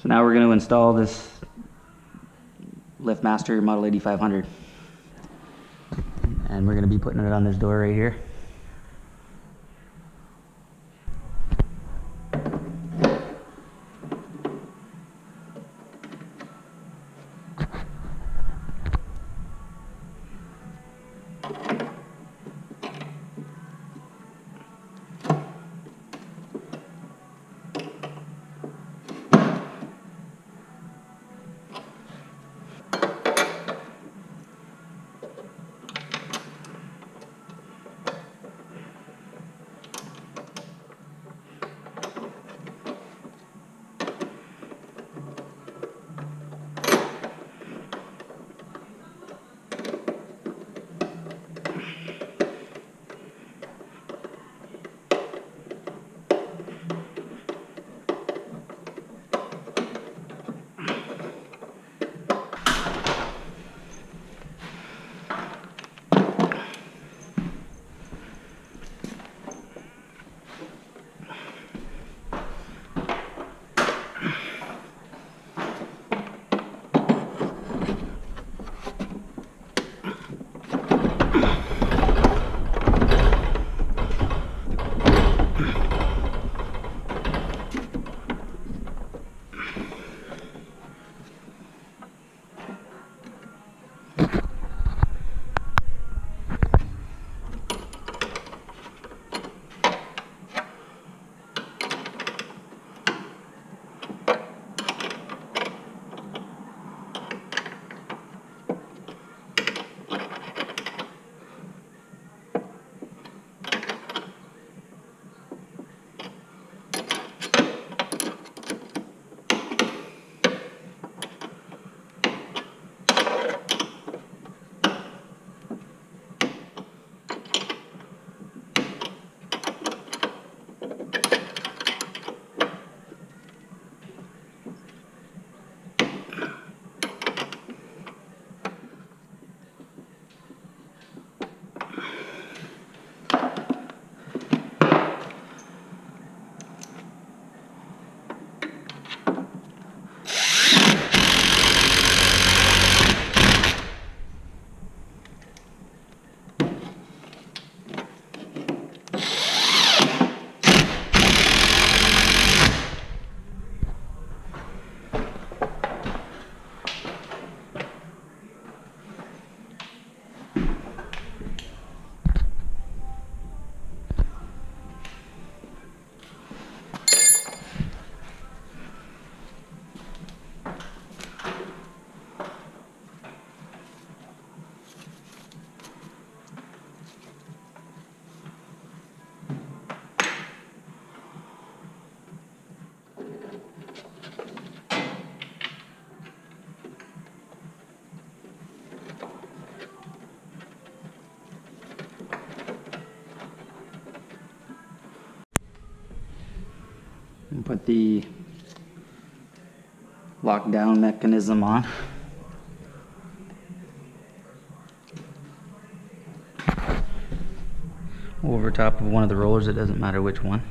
So now we're going to install this Liftmaster Model 8500. And we're going to be putting it on this door right here. And put the lockdown mechanism on. Over top of one of the rollers, it doesn't matter which one.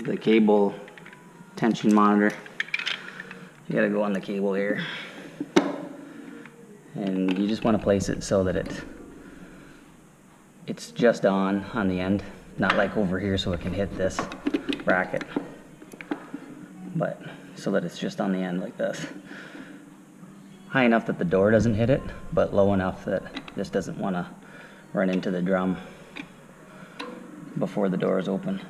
the cable tension monitor. You gotta go on the cable here. And you just want to place it so that it's just on the end, not like over here so it can hit this bracket, but so that it's just on the end like this. High enough that the door doesn't hit it, but low enough that this doesn't want to run into the drum before the door is open.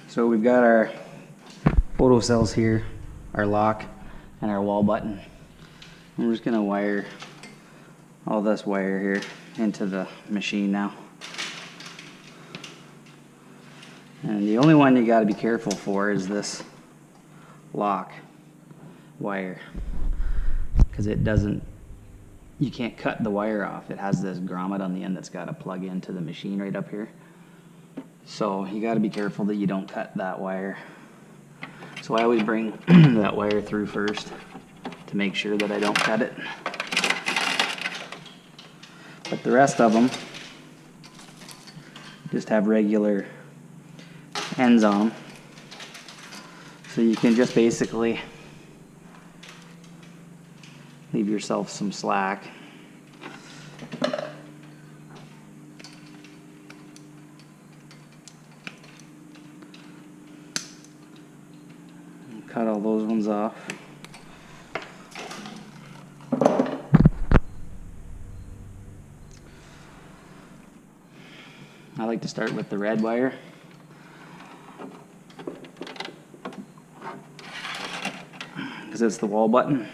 So we've got our photo cells here, our lock, and our wall button. I'm just gonna wire all this wire here into the machine now. And the only one you gotta be careful for is this lock wire, because it doesn't, you can't cut the wire off. It has this grommet on the end that's gotta plug into the machine right up here. So you got to be careful that you don't cut that wire. So I always bring that wire through first to make sure that I don't cut it. But the rest of them just have regular ends on them. So you can just basically leave yourself some slack. cut all those ones off. I like to start with the red wire. Because it's the wall button.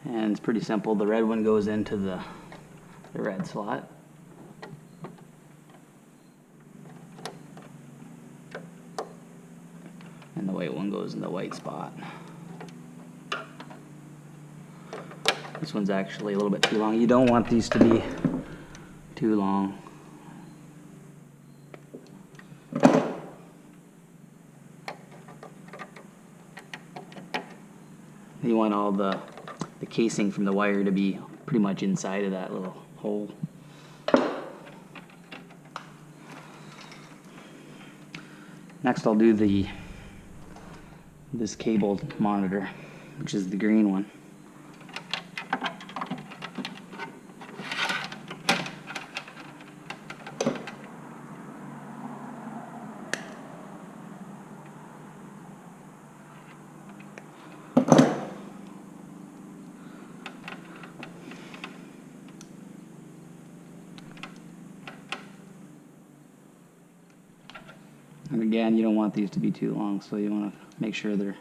And it's pretty simple. The red one goes into the red slot. And the white one goes in the white spot. This one's actually a little bit too long. You don't want these to be too long. You want all the casing from the wire to be pretty much inside of that little hole. Next I'll do this cable monitor, which is the green one. And again, you don't want these to be too long, so you want to make sure they're,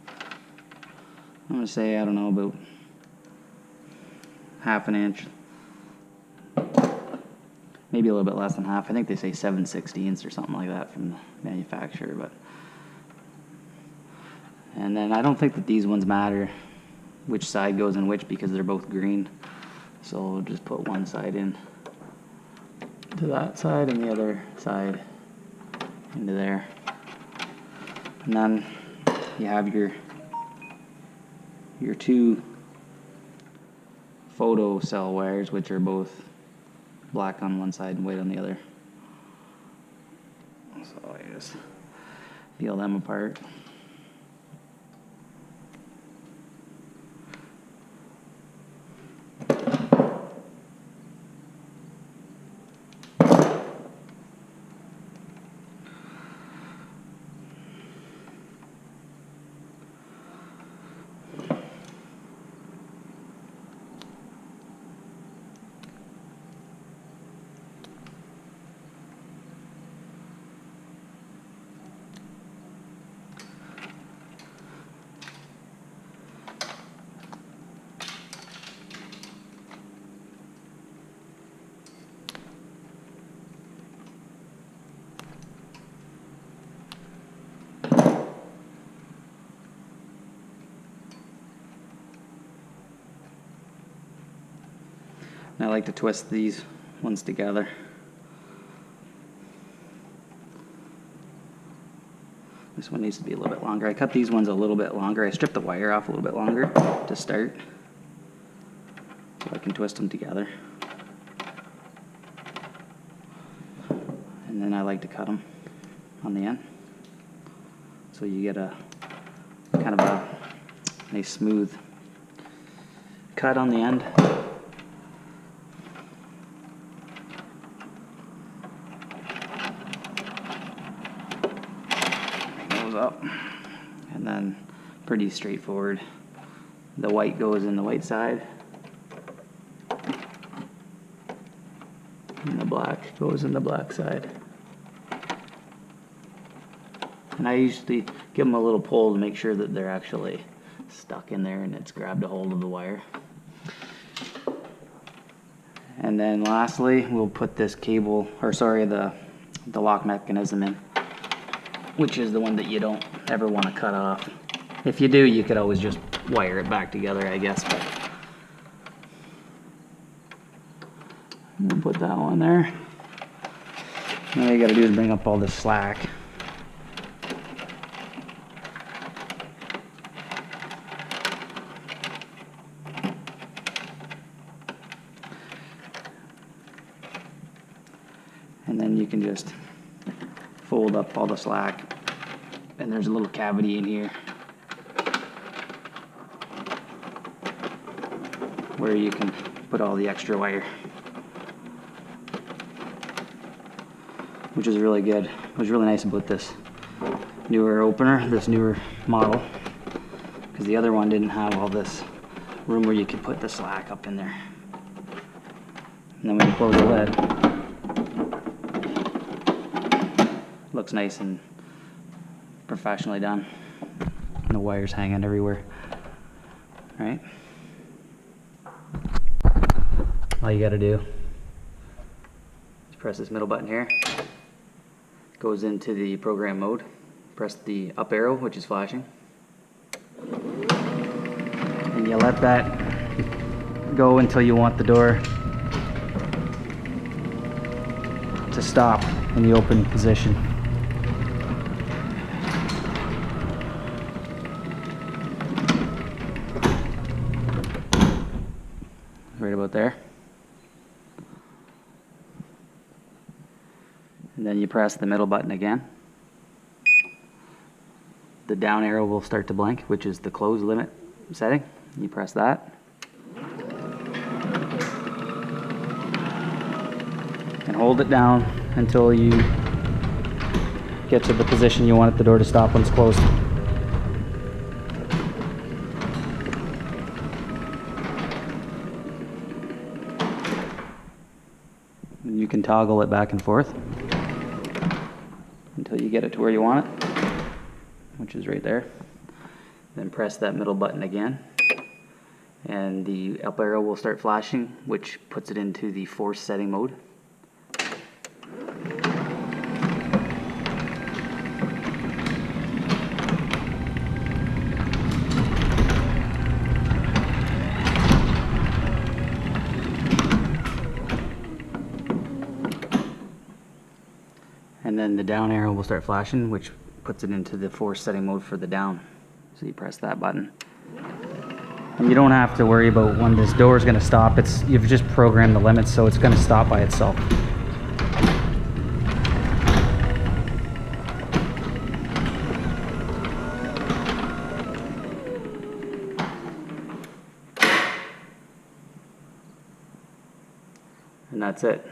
I'm going to say, I don't know, about half an inch. Maybe a little bit less than half. I think they say 7/16 or something like that from the manufacturer. But and then I don't think that these ones matter which side goes in which because they're both green. So we'll just put one side in to that side and the other side into there. And then you have your two photo cell wires, which are both black on one side and white on the other. So I just peel them apart. And I like to twist these ones together. This one needs to be a little bit longer. I cut these ones a little bit longer. I stripped the wire off a little bit longer to start, so I can twist them together. And then I like to cut them on the end, so you get a kind of a nice smooth cut on the end. Up, and then pretty straightforward. The white goes in the white side and the black goes in the black side. And I usually give them a little pull to make sure that they're actually stuck in there and it's grabbed a hold of the wire. And then lastly, we'll put this cable, or sorry, the lock mechanism in, which is the one that you don't ever want to cut off. If you do, you could always just wire it back together, I guess. But we'll put that one there. And all you got to do is bring up all this slack. And then you can just fold up all the slack, and there's a little cavity in here where you can put all the extra wire, which is really good. It was really nice about this newer opener, this newer model, because the other one didn't have all this room where you could put the slack up in there. And then when you close the lid, looks nice and professionally done. No wires hanging everywhere. All right. All you gotta do is press this middle button here. It goes into the program mode. Press the up arrow, which is flashing. And you let that go until you want the door to stop in the open position. Right about there. And then you press the middle button again. The down arrow will start to blink, which is the close limit setting. You press that. And hold it down until you get to the position you want the door to stop when it's closed. And you can toggle it back and forth until you get it to where you want it, which is right there. Then press that middle button again, and the up arrow will start flashing, which puts it into the force setting mode. And then the down arrow will start flashing, which puts it into the force setting mode for the down. So you press that button. And you don't have to worry about when this door is going to stop. You've just programmed the limits, so it's going to stop by itself. And that's it.